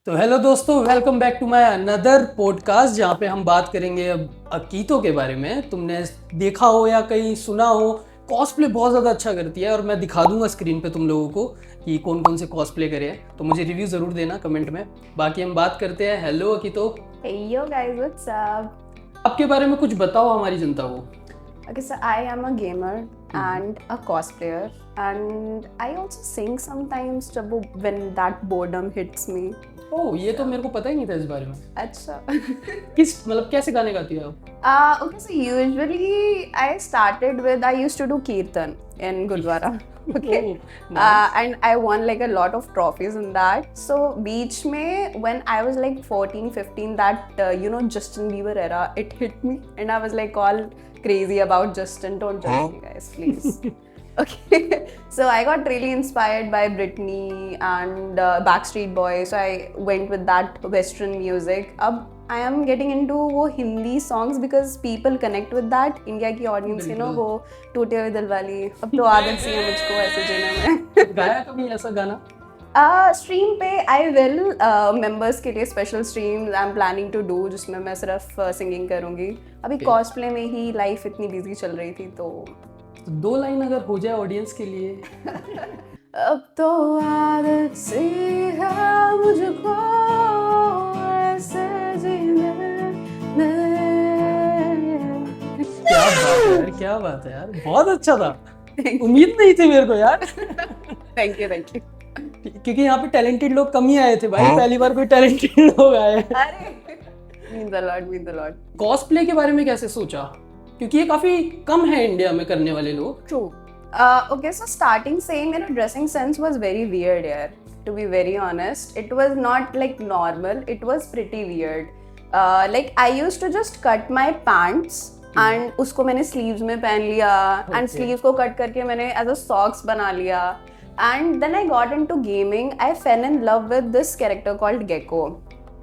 तो हेलो दोस्तों, welcome back to my another podcast जहाँ पे हम बात करेंगे अब अकीतो के बारे में। तुमने देखा हो या कहीं सुना हो, कॉस्प्ले बहुत ज़्यादा अच्छा करती है और मैं दिखा दूंगा स्क्रीन पे तुम लोगों को कि कौन कौन से कॉस्प्ले करे हैं। तो मुझे रिव्यू ज़रूर देना कमेंट में। बाकी हम बात करते हैं। Hello Akito, Hey yo guys, what's up? आपके बारे में कुछ बताओ हमारी जनता को। Okay, so I am a gamer and a cosplayer, and I also sing sometimes when that boredom hits me. ओह, ये तो मेरे को पता ही नहीं था इस बारे में। अच्छा. किस मतलब कैसे गाने गाती हो आप? Okay, so usually I used to do kirtan in Gurdwara. Okay. Oh, nice. And I won like a lot of trophies in that. So beach mein, when I was like 14, 15, that Justin Bieber era, it hit me, and I was like all crazy about Justin. Don't judge me, guys, please. Okay. So I got really inspired by Britney and Backstreet Boys. So I went with that Western music. Ab I am getting into वो Hindi songs because people connect with that. India की audience के ना वो टूटे हुए दिल वाली. अब तो आदत सी है मुझको ऐसे जीने में. गाया कभी ऐसा गाना? स्ट्रीम पे आई विल मेंबर्स के लिए special streams I am planning to do जिसमें मैं सिर्फ सिंगिंग करूँगी. अभी कॉस्प्ले में ही लाइफ इतनी बिजी चल रही थी तो 2 लाइन अगर हो जाए ऑडियंस के लिए। अब तो आदत सी है मुझको ऐसे जीने में. क्या बात है यार, क्या बात है यार, बहुत अच्छा था। उम्मीद नहीं थी मेरे को यार। Thank you. क्योंकि यहाँ पे टैलेंटेड लोग कम ही आए थे भाई, पहली बार कोई टैलेंटेड लोग आए। अरे means a lot. कॉस्प्ले के बारे में कैसे सोचा? क्योंकि ये काफी कम है इंडिया में करने वाले लोग। True. Okay, so starting saying, dressing sense was very weird here. To be very honest, it was not like normal. It was pretty weird. Like I used to just cut my pants and उसको मैंने sleeves में पहन लिया and sleeves को cut करके मैंने as a socks बना लिया. And then I got into gaming. I fell in love with this character called Gecko.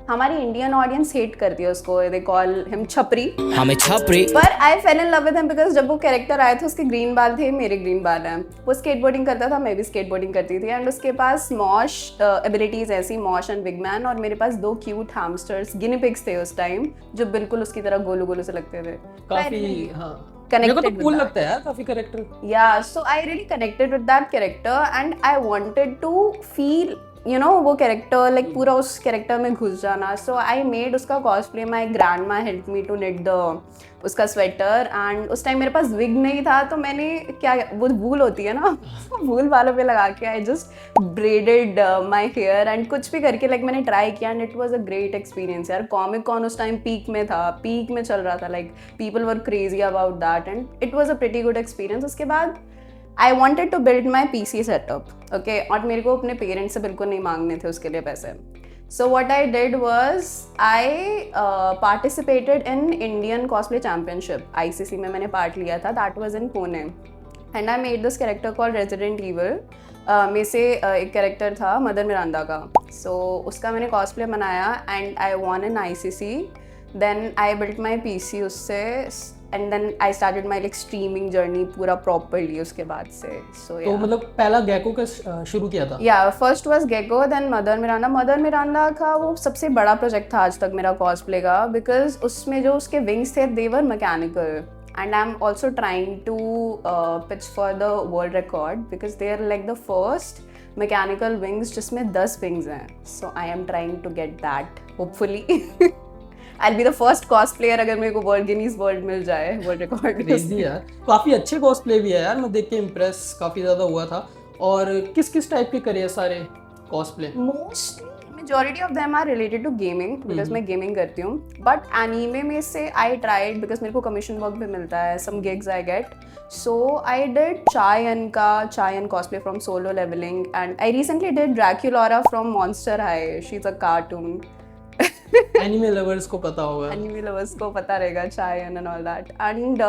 हमारी इंडियन ऑडियंस हेट करती है उसको. दे कॉल हिम छपरी. हमें छपरी. पर I fell in love with him because जब वो कैरेक्टर आए थे उसके ग्रीन बाल थे, मेरे ग्रीन बाल हैं. वो स्केटबोर्डिंग करता था, मैं भी स्केटबोर्डिंग करती थी. एंड उसके पास मॉश एबिलिटीज ऐसी, मॉश एंड बिग मैन. और मेरे पास 2 क्यूट हैमस्टर्स गिनी पिग्स थे उस टाइम जो बिल्कुल उसकी तरह गोलू गोलू से लगते थे. काफी हाँ Connected मेरे को तो कूल with लगता है यार काफी character. Yeah, so I really connected with that character and I wanted to feel वो कैरेक्टर लाइक पूरा उस कैरेक्टर में घुस जाना. सो आई मेड उसका कॉस्प्ले. माई ग्रैंड माँ हेल्प मी टू निट उसका स्वेटर. एंड उस टाइम मेरे पास विग नहीं था तो मैंने क्या, वो वूल होती है ना, वूल वालों पे लगा के I just braided my hair and कुछ भी करके लाइक मैंने ट्राई किया. And it was a great experience यार. कॉमिक कॉन उस टाइम पीक में था, पीक में चल रहा था. Like people were crazy about that and it was a pretty good experience. उसके बाद I wanted to build my PC setup, okay? और मेरे को अपने पेरेंट्स से बिल्कुल नहीं मांगने थे उसके लिए पैसे. So what I did was I participated in Indian Cosplay Championship. ICC में मैंने पार्ट लिया था. That was in Pune. And I made this character called Resident Evil. में से एक कैरेक्टर था मदर मिरांडा का. So उसका मैंने कॉस्प्ले बनाया and I won in ICC. Then I built my PC उससे. And then I started my like streaming journey पूरा properly उसके बाद से. So yeah. तो मतलब पहला गैको का शुरू किया था? Yeah, first was Gecko, then Mother Miranda. Mother Miranda का वो सबसे बड़ा प्रोजेक्ट था आज तक मेरा कॉस्प्ले का because उसमें जो उसके विंग्स थे they were mechanical. And I'm also trying to pitch for the world record because they are like the first mechanical wings जिसमें 10 wings हैं. So I am trying to get that hopefully. I'll be the first cosplayer अगर मेरे को world Guinness world मिल जाए, world record. Crazy यार, काफी अच्छे cosplay भी है यार. मैं देख के इम्प्रेस काफी ज्यादा हुआ था. और किस किस टाइप के करे सारे cosplay? Mostly majority of them are related to gaming because मैं गेमिंग करती हूँ. बट एनीमे में से आई ट्राइड बिकॉज मेरे को कमीशन वर्क भी मिलता है, some gigs I get. So I did Chayan cosplay from Solo Leveling and I recently did Draculaura from Monster High. She is a cartoon. Anime lovers को पता होगा. Anime lovers को पता रहेगा Chayan and all that. And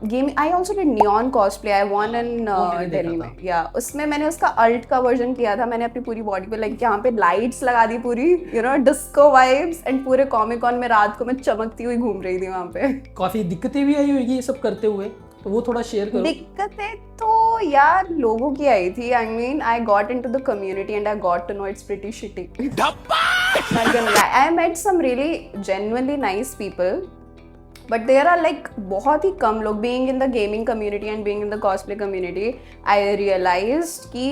game I also did Neon cosplay. I won in Delhi में. या उसमें मैंने उसका अल्ट का वर्जन किया था. मैंने अपनी पूरी बॉडी पे लाइक यहाँ पे लाइट्स लगा दी पूरी, डिस्को वाइब्स. एंड पूरे कॉमिक कॉन में रात को मैं चमकती हुई घूम रही थी वहाँ पे. काफी दिक्कतें भी आई होगी ये सब करते हुए. तो वो थोड़ा शेयर करो। दिक्कतें तो यार लोगों की आई थी. I mean, I got into the community and I got to know it's pretty shitty. Not gonna lie. I met some really genuinely nice people, but there are like बहुत ही कम लोग. Being in the gaming community and being in the cosplay community, I realized कि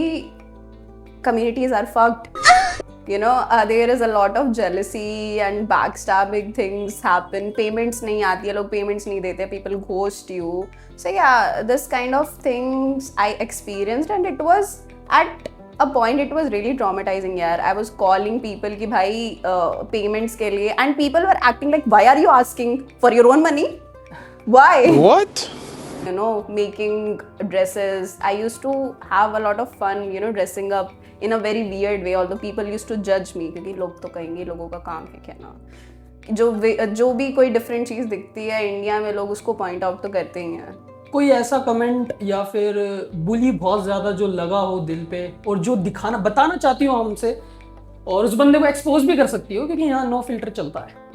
communities are fucked. You know, there is a lot of jealousy and backstabbing things happen. Payments नहीं आती है, लोग payments नहीं देते, people ghost you. So yeah, this kind of things I experienced and it was at a point it was really traumatizing यार. I was calling people कि भाई payments के लिए and people were acting like why are you asking for your own money? Why? What? You know, making dresses. I used to have a lot of fun, you know, dressing up in a very weird way. Although people used to judge me क्योंकि लोग तो कहेंगे लोगों का काम है क्या ना. जो भी कोई डिफरेंट चीज़ दिखती है इंडिया में लोग उसको पॉइंट आउट तो करते ही हैं. कोई ऐसा कमेंट या फिर बुली बहुत ज्यादा जो लगा हो दिल पे और जो दिखाना बताना चाहती हो हमसे और उस बंदे को एक्सपोज भी कर सकती हो क्योंकि यहाँ नो फिल्टर चलता है.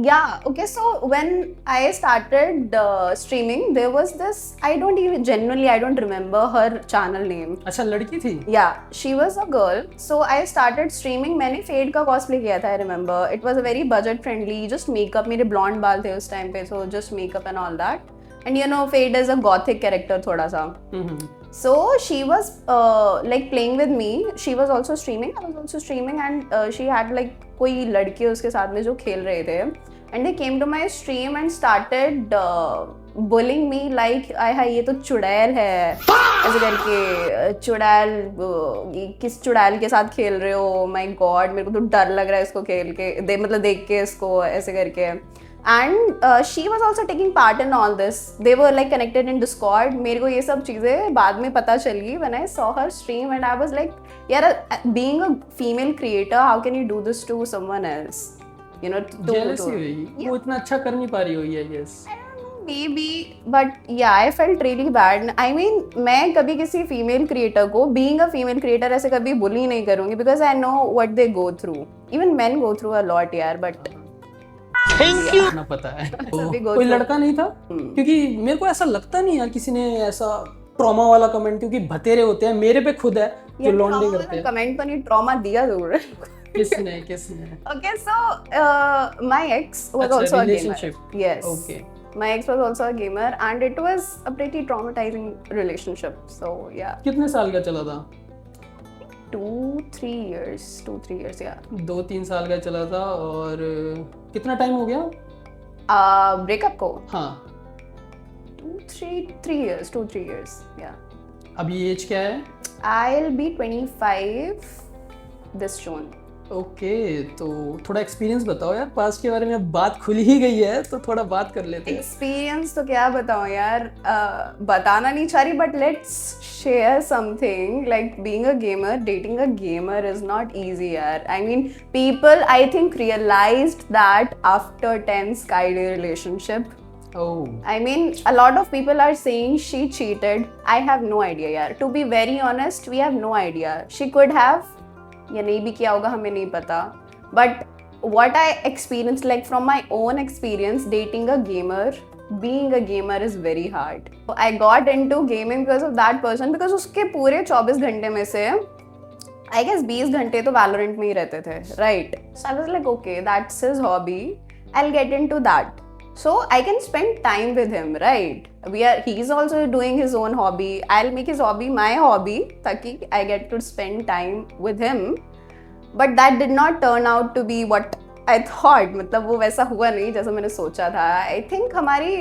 Yeah, okay, so when I started streaming, there was this, I don't remember her channel name. अच्छा लड़की थी. Yeah, she was a girl. So I started streaming. मैंने Fade का cosplay किया था, I remember. It was a very budget friendly, just makeup. मेरे blonde बाल थे उस time पे, so just makeup and all that. And you know, Fade is a gothic character थोड़ा सा. So she was like playing with me. She was also streaming. I was also streaming, and she had like कोई लड़के उसके साथ में जो खेल रहे थे. And they came to my stream and started bullying me like हाय ये तो चुड़ैल है ऐसे करके. चुड़ैल किस चुड़ैल के साथ खेल रहे हो? माय गॉड मेरे को तो डर लग रहा है इसको खेल के मतलब देख के इसको ऐसे करके. And she was also taking part in all this. They were like connected in Discord. मेरे को ये सब चीज़ें बाद में पता चली when I saw her stream and I was like यार being a female creator how can you do this to someone else? You know, jealousy हुई. वो इतना अच्छा कर नहीं पा रही होगी I guess. Maybe, but yeah, I felt really bad. I mean, मैं कभी किसी female creator को being a female creator ऐसे कभी bully नहीं करूँगी because I know what they go through. Even men go through a lot यार, but Thank you. ना पता है. सभी go कोई through. लड़का नहीं था क्योंकि मेरे को ऐसा लगता नहीं यार किसी ने ऐसा ट्रॉमा वाला कमेंट क्योंकि भतेरे होते हैं. मेरे पे खुद है जो लॉन्डे करते हैं. कमेंट तो नहीं ट्रॉमा दिया जरूर. किसने Okay, so my ex was अच्छा, also a gamer. relationship. Yes. Okay. My ex was also a gamer and it was a pretty traumatizing relationship. So yeah, कितने साल का चला था? 2-3 years, yeah. 2-3 साल का चला था. और कितना टाइम हो गया? Breakup को हाँ. 2-3 years, yeah. अभी एज क्या है? I'll be 25 this June. Okay तो थोड़ा एक्सपीरियंस बताओ यार पास्ट के बारे में. अब बात खुल ही गई है तो थोड़ा बात कर लेते हैं. एक्सपीरियंस तो क्या बताऊं यार, बताना नहीं चाह रही but let's share something. Like being a gamer, dating a gamer is not easy यार. I mean people I think realised that after 10 Skyday relationship. Oh. I mean, a lot of people are saying she cheated. I have no idea यार. To be very honest, we have no idea. She could have या नहीं भी किया होगा, हमें नहीं पता. But what I experienced, like from my own experience, dating a gamer, being a gamer is very hard. I got into gaming because of that person, because उसके पूरे 24 घंटे में से I guess 20 घंटे तो Valorant में ही रहते थे, right? So I was like, okay, that's his hobby. I'll get into that. So I can spend time with him, right? He's also doing his own hobby. I'll make his hobby my hobby, ताकि I get to spend time with him. But that did not turn out to be what I thought. मतलब वो वैसा हुआ नहीं जैसा मैंने सोचा था. I think हमारी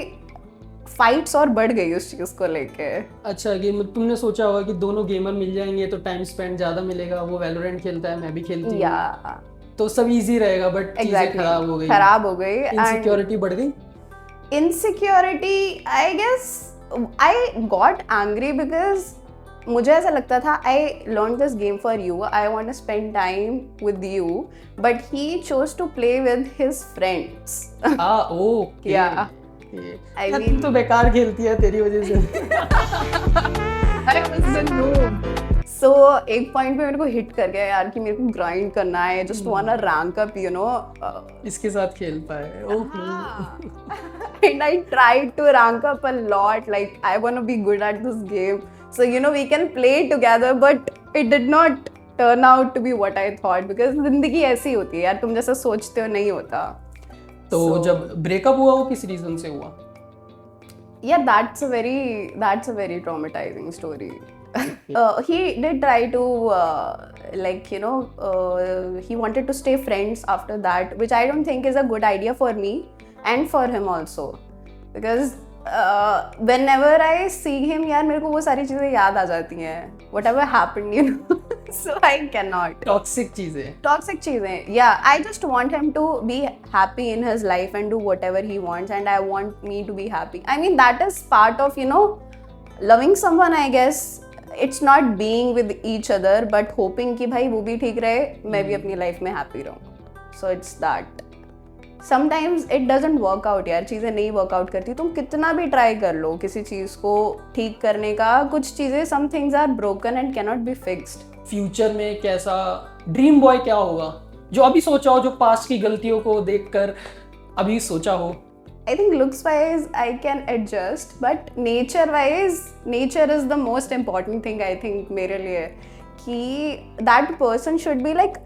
फाइट्स और बढ़ गई उस चीज को लेके. अच्छा कि तुमने सोचा होगा कि दोनों गेमर मिल जाएंगे तो टाइम स्पेंड ज्यादा मिलेगा. वो वैलोरेंट खेलता है, मैं भी खेलती हूँ. Yeah. तो सब इजी रहेगा. बट चीजें खराब हो गई. इनसिक्योरिटी बढ़ गई. Insecurity, I guess I got angry because मुझे ऐसा लगता था I learned this game for you, I want to spend time with you, but he chose to play with his friends. Okay. Yeah. I यार, mean, तू तो बेकार खेलती है तेरी वजह से. I was a noob. So एक पॉइंट पे मेरे को हिट कर गया यार कि मेरे को ग्राइंड करना है, just wanna rank up, you know. इसके साथ खेलता है. and I tried to rank up a lot. Like, I want to be good at this game. So, you know, we can play together, but it did not turn out to be what I thought. Because जिंदगी ऐसी होती है यार, तुम जैसा सोचते हो नहीं होता. तो जब ब्रेकअप हुआ वो किस रीजन से हुआ? Yeah, that's a very traumatizing story. He did try to like, you know, he wanted to stay friends after that, which I don't think is a good idea for me and for him also, because whenever I see him, यार मेरे को वो सारी चीजें याद आ जाती हैं, whatever happened, you know. So I cannot. Toxic चीजें. Yeah, I just want him to be happy in his life and do whatever he wants, and I want me to be happy. I mean, that is part of, you know, loving someone, I guess. It's not being with each other, but hoping कि भाई वो भी ठीक रहे, मैं भी अपनी life में हैप्पी रहूँ. So it's that. Sometimes it doesn't work out यार, चीज़ें नहीं वर्क आउट करती. तुम कितना भी ट्राई कर लो किसी चीज़ को ठीक करने का, कुछ चीज़ें, some things are broken and cannot be fixed. Future में कैसा ड्रीम बॉय क्या होगा, जो अभी सोचा हो, जो पास्ट की गलतियों को देखकर अभी सोचा हो? I think looks wise I can adjust, but nature wise, nature is the most important thing I think मेरे लिए, कि that person should be like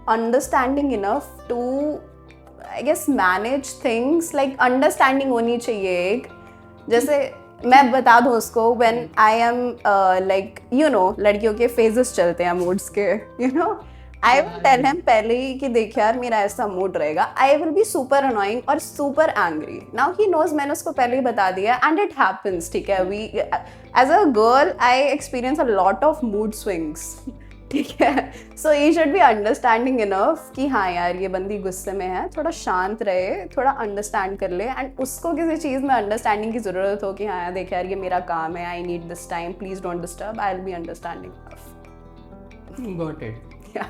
understanding enough to, I guess, manage things. Like understanding होनी चाहिए एक, जैसे मैं बता दूँ उसको, when I am like, you know, लड़कियों के phases चलते हैं moods के, you know, I will tell him पहले ही कि देख यार मेरा ऐसा मूड रहेगा. I will be super annoying और super angry. Now he knows, मैंने उसको पहले ही बता दिया, and it happens. ठीक है, we as a girl I experience a lot of mood swings. ठीक है, so he should be understanding enough कि हाँ यार ये बंदी गुस्से में है, थोड़ा शांत रहे, थोड़ा अंडरस्टैंड कर ले, एंड उसको किसी चीज़ में अंडरस्टैंडिंग की ज़रूरत हो कि हाँ यार देख यार ये मेरा काम है, I need this time, please don't disturb, I will be understanding enough. Got it. Yeah.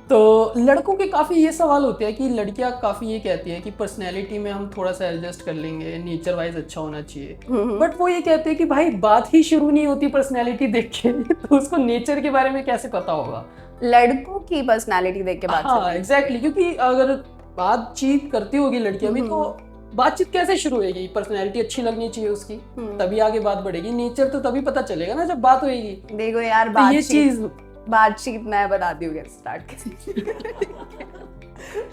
तो लड़कों के काफ़ी ये सवाल होते हैं कि लड़कियां काफ़ी ये कहती है कि पर्सनैलिटी में हम थोड़ा सा एडजस्ट कर लेंगे, नेचर वाइज अच्छा होना चाहिए, बट वो ये कहते हैं कि भाई बात ही शुरू नहीं होती पर्सनैलिटी देख के, तो उसको नेचर के बारे में कैसे पता होगा? लड़कों की पर्सनैलिटी देख के बात. हाँ एग्जैक्टली, क्योंकि अगर बातचीत करती होगी लड़कियां भी, तो बातचीत कैसे शुरू होगी? पर्सनैलिटी अच्छी लगनी चाहिए उसकी, तभी आगे बात बढ़ेगी. नेचर तो तभी पता चलेगा ना जब बात होगी. देखो यार, तो ये चीज बातचीत मैं बताती हूँ start.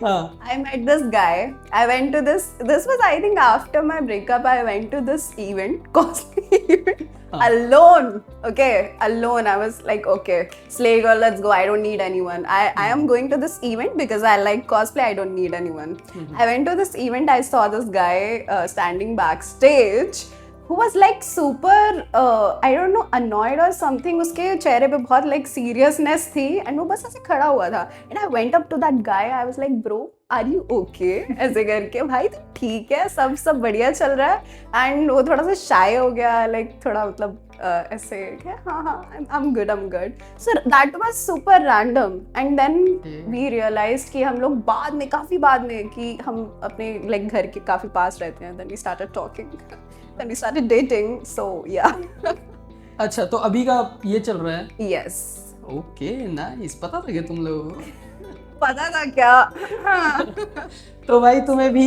I met this guy. I went to this was I think after my breakup. I went to this event, cosplay event, alone. Okay, alone. I was like, okay, slay girl, let's go. I don't need anyone. I am going to this event because I like cosplay. I don't need anyone. I went to this event. I saw this guy standing backstage, who was like super, I don't know, annoyed or something. उसके चेहरे पे बहुत like seriousness थी, and वो बस ऐसे खड़ा हुआ था. And I went up to that guy. I was like, bro, are you okay? ऐसे करके, भाई तो ठीक है, सब बढ़िया चल रहा है. And वो थोड़ा सा shy हो गया, like थोड़ा मतलब ऐसे क्या, हाँ, I'm good. So that was super random. And then we realized कि हम लोग काफी बाद में कि हम अपने like घर के काफी पास रहते हैं. Then we started talking. Then we started dating, so yeah. अच्छा, तो अभी का ये चल रहा है? Yes. Okay, nice. पता था क्या तुम लोगों को? पता था क्या? तो भाई तुम्हें भी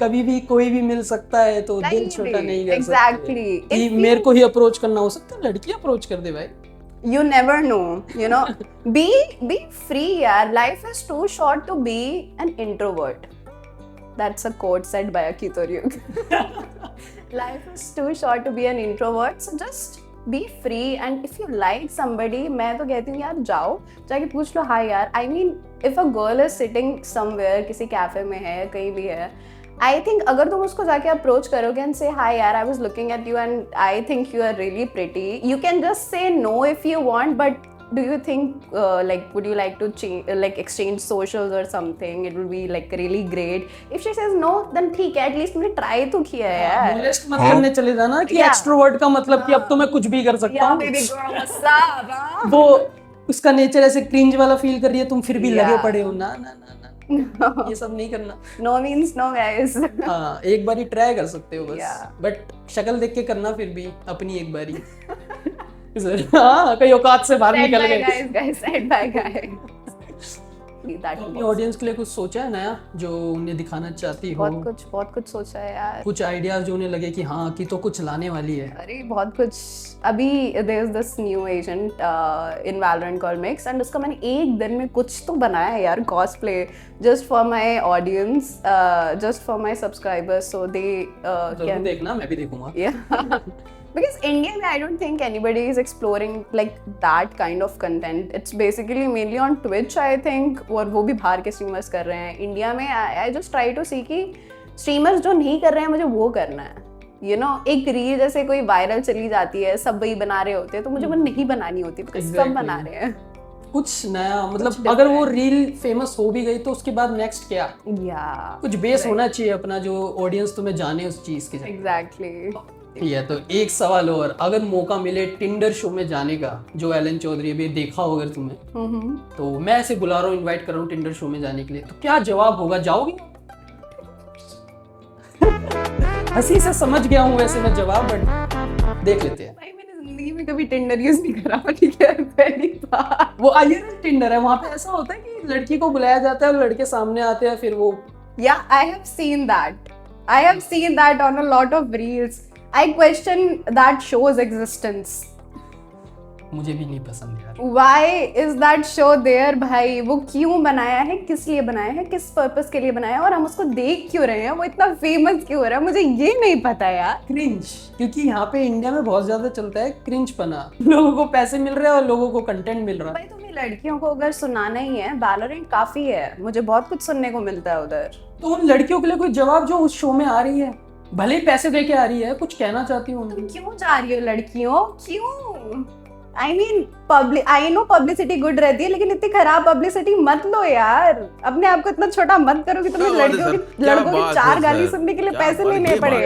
कभी भी कोई भी मिल सकता है, तो दिल छोटा नहीं कर सकते. Exactly. कि मेरे को ही अप्रोच करना हो सकता है, लड़की अप्रोच कर दे भाई. You never know, you know. Be free, यार. Life is too short to be an introvert. That's a quote said by Akito Ryug. Life is too short to be an introvert, so just be free. And if you like somebody, मैं तो कहती हूँ यार जाओ, जाके पूछ लो, हाय यार. I mean, if a girl is sitting somewhere, किसी कैफे में है, कहीं भी है, I think अगर तुम उसको जाके अप्रोच करोगे and say, hi यार, I was looking at you and I think you are really pretty, you can just say no if you want, but do you think like would you like to like exchange socials or something? It will be like really great. If she says no, then ठीक है, at least मैंने try तो किया है यार. Molest मत करने चले जाना कि एक्सट्रोवर्ट का मतलब कि अब तो मैं कुछ भी कर सकता हूँ. Baby girl, what's up? वो उसका नेचर ऐसे क्रिंज वाला फील कर रही है, तुम फिर भी लगे पड़े हो. ना ये सब नहीं करना. No means no, guys. हाँ, एक बारी ट्राई कर सकते हो बस, बट शक्ल देख के करना फिर भी अपनी एक बारी. हाँ, कहीं औकात से बाहर निकल गए. Guys, said bye guys. complete that अपनी box. ऑडियंस के लिए कुछ सोचा है नया जो उन्हें दिखाना चाहती हो? बहुत कुछ सोचा है यार. कुछ आइडियाज जो उन्हें लगे कि हाँ कि तो कुछ लाने वाली है? अरे बहुत कुछ. अभी there is this new agent in Valorant called Mix and उसका मैंने एक दिन में कुछ तो बनाया है यार, cosplay just for my audience, just for my subscribers so they जरूर can. देखना, मैं भी देखूंगा. Yeah. Because India में I don't think anybody is exploring like that kind of content. It's basically mainly on Twitch I think, और वो भी बाहर के streamers कर रहे हैं. इंडिया में I just try to see कि streamers जो नहीं कर रहे हैं मुझे वो करना है. You know, एक रील जैसे कोई वायरल चली जाती है, सब वही बना रहे होते हैं, तो मुझे वो नहीं बनानी होती because सब बना रहे हैं. कुछ नया, मतलब अगर वो रील फेमस हो भी गई तो उसके बाद नेक्स्ट क्या? कुछ बेस होना चाहिए अपना जो ऑडियंस तुम्हें जाने उस चीज के. Exactly. ठीक है, तो एक सवाल और, अगर मौका मिले टिंडर शो में जाने का, जो एलन चौधरी अभी देखा हो अगर तुम्हें, तो मैं ऐसे बुला रहा हूँ, इनवाइट कर रहा हूँ टिंडर शो में जाने के लिए, तो क्या जवाब होगा? जाओगी? हंसी से समझ गया हूँ वैसे मैं जवाब, बट देख लेते हैं. भाई मैंने जिंदगी में कभी टिंडर यूज नहीं करा, ठीक है, पहली बार. वो आईआरएल टिंडर है, वहाँ पे ऐसा होता है कि लड़की को बुलाया जाता है और लड़के सामने आते हैं, फिर वो. Yeah, I have seen that. I have seen that on a lot of reels. I question that show's existence. मुझे भी नहीं पसंद यार. Why is that show there भाई? वो क्यों बनाया है, किस लिए बनाया है, किस पर्पस के लिए बनाया है, और हम उसको देख क्यों रहे हैं, वो इतना फेमस क्यों हो रहा है, मुझे ये नहीं पता यार. क्रिंज, क्योंकि यहाँ पे इंडिया में बहुत ज्यादा चलता है क्रिंज पना. लोगों को पैसे मिल रहे हैं और लोगों को कंटेंट मिल रहा है. भाई तुम्हें लड़कियों को अगर सुनाना ही है, वैलोरेंट काफी है, मुझे बहुत कुछ सुनने को मिलता है उधर. तो उन लड़कियों के लिए कोई जवाब जो उस शो में आ रही है, भले ही पैसे दे के आ रही है, कुछ कहना चाहती हूँ. तुम क्यों जा रही हो लड़कियों, क्यों? I mean, I know publicity good रहती है, लेकिन इतनी खराब publicity मत लो यार. अपने आप को इतना छोटा मत करो कि तुम्हें लड़कों की 4 गाली सुनने के लिए पैसे लेने पड़े.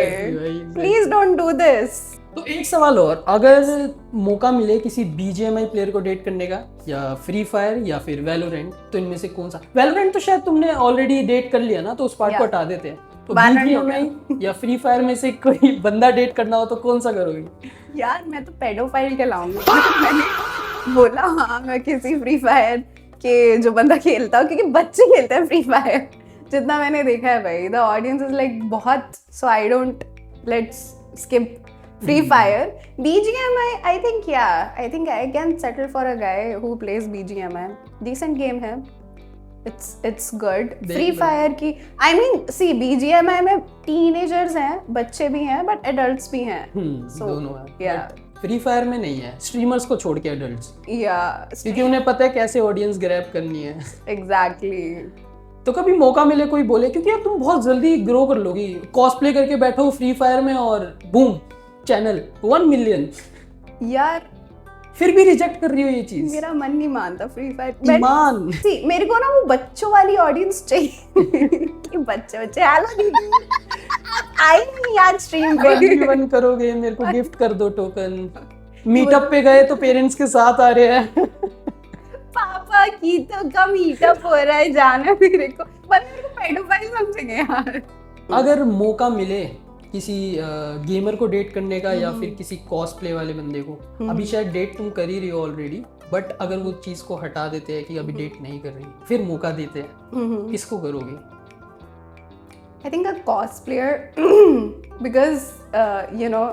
Please don't do this. तो एक सवाल और, अगर मौका मिले किसी BGMI प्लेयर को डेट करने का, या फ्री फायर या फिर वैलोरेंट, तो इनमें से कौन सा? वैलोरेंट तो शायद तुमने ऑलरेडी डेट कर लिया ना, तो उस पार्ट को हटा देते हैं. तो BGMI या फ्री फायर में से कोई बंदा डेट करना हो तो कौन सा करोगे? यार मैं तो पेडोफाइल कहलाऊंगी. मैंने बोला हाँ, मैं किसी फ्री फायर के जो बंदा खेलता हूँ, क्योंकि बच्चे खेलते हैं फ्री फायर, जितना मैंने देखा है भाई. द ऑडियंस इज लाइक बहुत, so I don't, let's skip Free Fire. BGMI I think I can settle for a guy who plays BGMI. decent game है. It's good. फ्री फायर की I mean see BGMI में teenagers हैं, बच्चे भी हैं, but adults भी हैं. दोनों हैं. Yeah. फ्री फायर में नहीं है, स्ट्रीमर्स को छोड़ के एडल्ट्स, Yeah. क्योंकि उन्हें पता है कैसे ऑडियंस ग्रैब करनी है. Exactly. तो कभी मौका मिले कोई बोले, क्योंकि यार तुम बहुत जल्दी ग्रो कर लोगी, कॉस्प्ले करके बैठो फ्री फायर में और बूम, चैनल 1 मिलियन. यार फिर भी रिजेक्ट कर रही हो ये चीज. मेरा मन नहीं मानता फ्री फायर. ईमान. मेरे को ना वो बच्चों वाली ऑडियंस चाहिए कि बच्चे हेलो दीदी आई नहीं आज स्ट्रीम पे. 1v1 करोगे, मेरे को गिफ्ट कर दो टोकन. मीटअप पे गए तो पेरेंट्स के साथ आ रहे हैं. पापा की तो का मीटअप हो रहा है, जाना मेरे को, मेरे को पेडोफाइल समझेंगे यार. अगर मौका मिले किसी गेमर को डेट करने का, या फिर किसी कॉस्प्ले वाले बंदे को, अभी शायद डेट तुम कर ही रही हो ऑलरेडी, बट अगर वो चीज को हटा देते हैं कि अभी डेट नहीं कर रही, फिर मौका देते हैं, किसको करोगे? I think a cosplayer because you know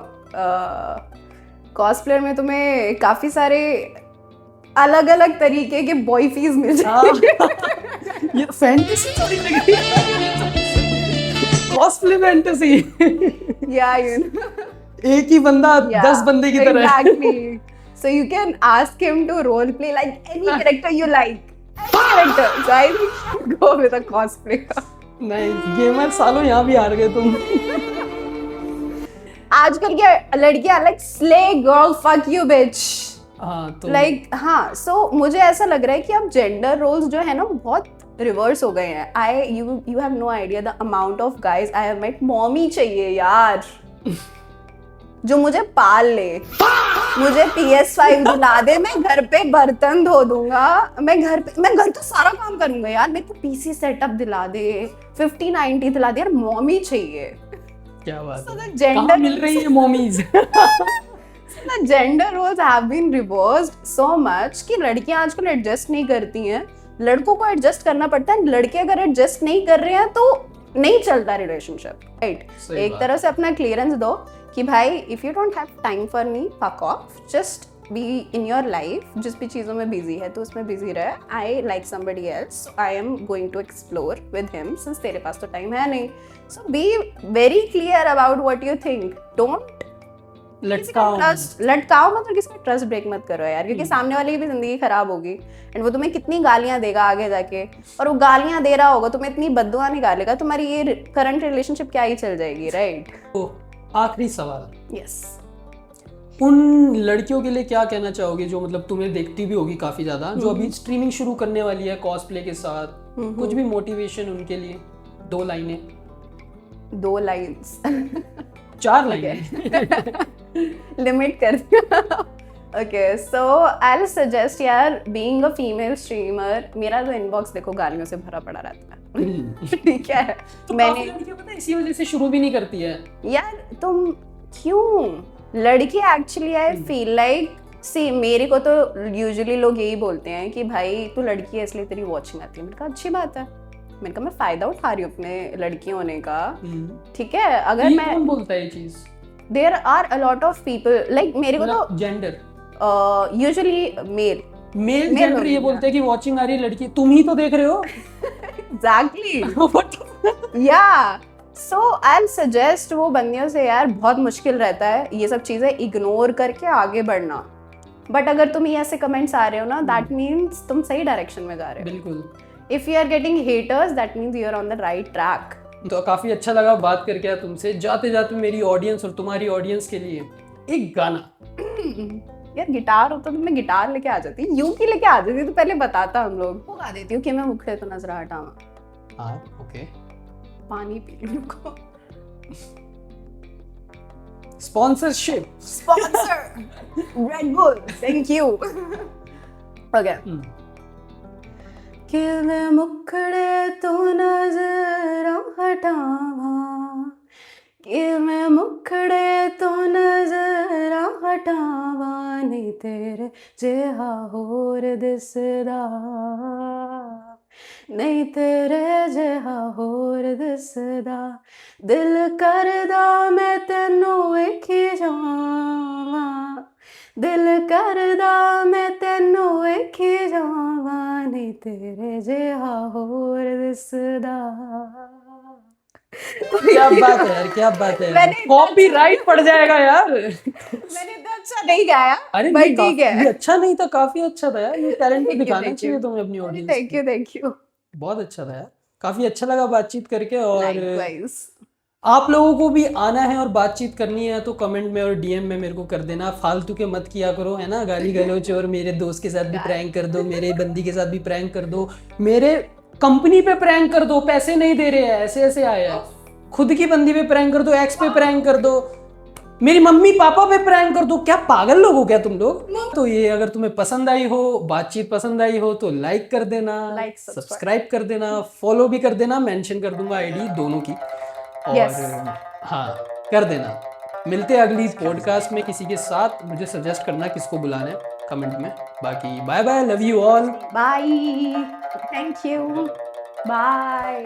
cosplayer में तुम्हें काफी सारे अलग अलग तरीके के बॉयफीज मिल जाएंगे. ये फैंटेसी थोड़ी लग रही है. Cosplay fantasy. Yeah, you know. एक ही बंदा 10 बंदे की तरह. Exactly. So you can ask him to role play like any character you like. Any character. So I think go with a cosplayer. नहीं, गेमर सालों यहाँ भी हार गए तुम. आजकल की लड़कियां like slay girl fuck you bitch. हाँ तो like हाँ, so मुझे ऐसा लग रहा है कि अब जेंडर रोल्स जो है ना बहुत रिवर्स हो गए हैं. you have no idea the amount of guys I have met. Mommy चाहिए यार जो मुझे पाल ले, मुझे PS5 दिला दे, मैं घर पे बर्तन धो दूंगा, मैं घर तो सारा काम करूंगा यार. मेरे को PC सेटअप दिला दे, 5090 दिला दे यार. मॉमी चाहिए. क्या बात है. जेंडर मिल रही है mommies. The gender roles have been reversed so much कि लड़कियां आजकल एडजस्ट नहीं करती हैं. लड़कों को एडजस्ट करना पड़ता है, लड़के अगर एडजस्ट नहीं कर रहे हैं तो नहीं चलता रिलेशनशिप, राइट? सही एक बात। तरह से अपना क्लियरेंस दो कि भाई if you don't have time for me, fuck off, just be in your life, जिस भी चीज़ों में बिजी है तो उसमें बिजी रहे. I like somebody else, I am going to explore with him, since तेरे पास तो टाइम है नहीं. So be very clear about what you think. Don't लटकाओ लटकाओ मत और किसी का ट्रस्ट ब्रेक मत करो यार, क्योंकि सामने वाले की भी जिंदगी खराब होगी एंड वो तुम्हें कितनी गालियां देगा आगे जाके, और वो गालियां दे रहा होगा, तुम्हें इतनी बद्दुआ निकालेगा, तुम्हारी ये करंट रिलेशनशिप क्या ही चल जाएगी, राइट? तो आखिरी सवाल, यस. उन लड़कियों के लिए क्या कहना चाहोगे जो मतलब तुम्हें देखती भी होगी काफी ज्यादा, जो अभी स्ट्रीमिंग शुरू करने वाली है कॉस्प्ले के साथ, कुछ भी मोटिवेशन उनके लिए, 2 लाइनें, 2 लाइन्स 4 लाइनें. लिमिट कर दिया. Okay, so I will suggest यार, बीइंग अ फीमेल स्ट्रीमर, मेरा तो इनबॉक्स देखो गालियों से भरा पड़ा रहता है. ठीक है, तो मैंने काफी लड़कियां पता है इसी वजह से शुरू भी नहीं करती है. यार तुम क्यों, लड़की एक्चुअली आई फील लाइक, सी मेरे को तो यूजुअली लोग यही बोलते हैं कि भाई तू लड़की है इसलिए तेरी वॉचिंग आती है. मैंने कहा अच्छी बात है, मैंने कहा मैं फायदा उठा रही हूँ अपने लड़की होने का, ठीक है. अगर ये मैं, कौन बोलता है ये चीज? There are a lot of people like, मेरे को तो gender, usually male male gender ये बोलते हैं कि वॉचिंग आ रही है लड़की, तुम ही तो देख रहे हो. एग्जैक्टली. या सो आई सजेस्ट वो बंदियों से यार, बहुत मुश्किल रहता है ये सब चीजें इग्नोर करके आगे बढ़ना, बट अगर तुम ये ऐसे कमेंट्स आ रहे हो ना, दैट मीन्स तुम सही डायरेक्शन में जा रहे हो. बिल्कुल. If you are getting haters, that means you are on the right track. तो काफी अच्छा लगा बात करके यार तुमसे. जाते जाते मेरी ऑडियंस और तुम्हारी ऑडियंस के लिए एक गाना. यार गिटार होता तो मैं गिटार लेके आ जाती, यूं की लेके आ जाती तो पहले बताता हम लोग. वो गा देती हूँ कि मैं मुखड़े तो नजर हटावा, हाँ ओके. पानी पी लूं को. Sponsorship. Sponsor red bull, thank you. Okay. कि मैं मुखड़े तो नजर हटावा, कि मैं मुखड़े तो नजर हटावा, नहीं तेरे जिहा होर दिसदा, नहीं तेरे जिहा होर दिसदा, दिल करदा मैं तेनू वेखी जावा, दिल करदा मैं तेनू वेखी जावा, नहीं तेरे जिहा होर दिसदा. क्या बात है यार, क्या बात है. मैंने इतना कॉपीराइट पड़ जाएगा यार. मैंने इतना अच्छा नहीं गाया, अरे बट नहीं, ठीक ये है. अच्छा नहीं था, काफी अच्छा था यार. ये टैलेंट तो Thank you, दिखाना thank चाहिए you. तुम्हें अपनी ऑडियंस. Thank you. बहुत अच्छा था यार, काफी अच्छा लगा बातचीत करके. और Likewise. आप लोगों को भी आना है और बातचीत करनी है तो कमेंट में और डीएम में मेरे को कर देना. फालतू के मत किया करो, है ना, गाली गलौज. और मेरे दोस्त के साथ भी प्रैंक कर दो, मेरे बंदी के साथ भी प्रैंक कर दो, मेरे कंपनी पे प्रैंक कर दो. पैसे नहीं दे रहे हैं, ऐसे ऐसे आया है. खुद की बंदी पे प्रैंक कर दो, एक्स पे प्रैंक कर दो, मेरी मम्मी पापा पे प्रैंक कर दो. क्या पागल लोग हो क्या तुम लोग? तो ये अगर तुम्हें पसंद आई हो, बातचीत पसंद आई हो तो लाइक कर देना, Like, subscribe. सब्सक्राइब कर देना, फॉलो भी कर देना. मेंशन कर दूंगा आईडी दोनों की. और Yes. हाँ, कर देना. मिलते हैं अगली पॉडकास्ट में किसी के साथ. मुझे सजेस्ट करना किसको बुलाना है कमेंट में. बाकी bye bye, love you all. Bye. Thank you. Bye.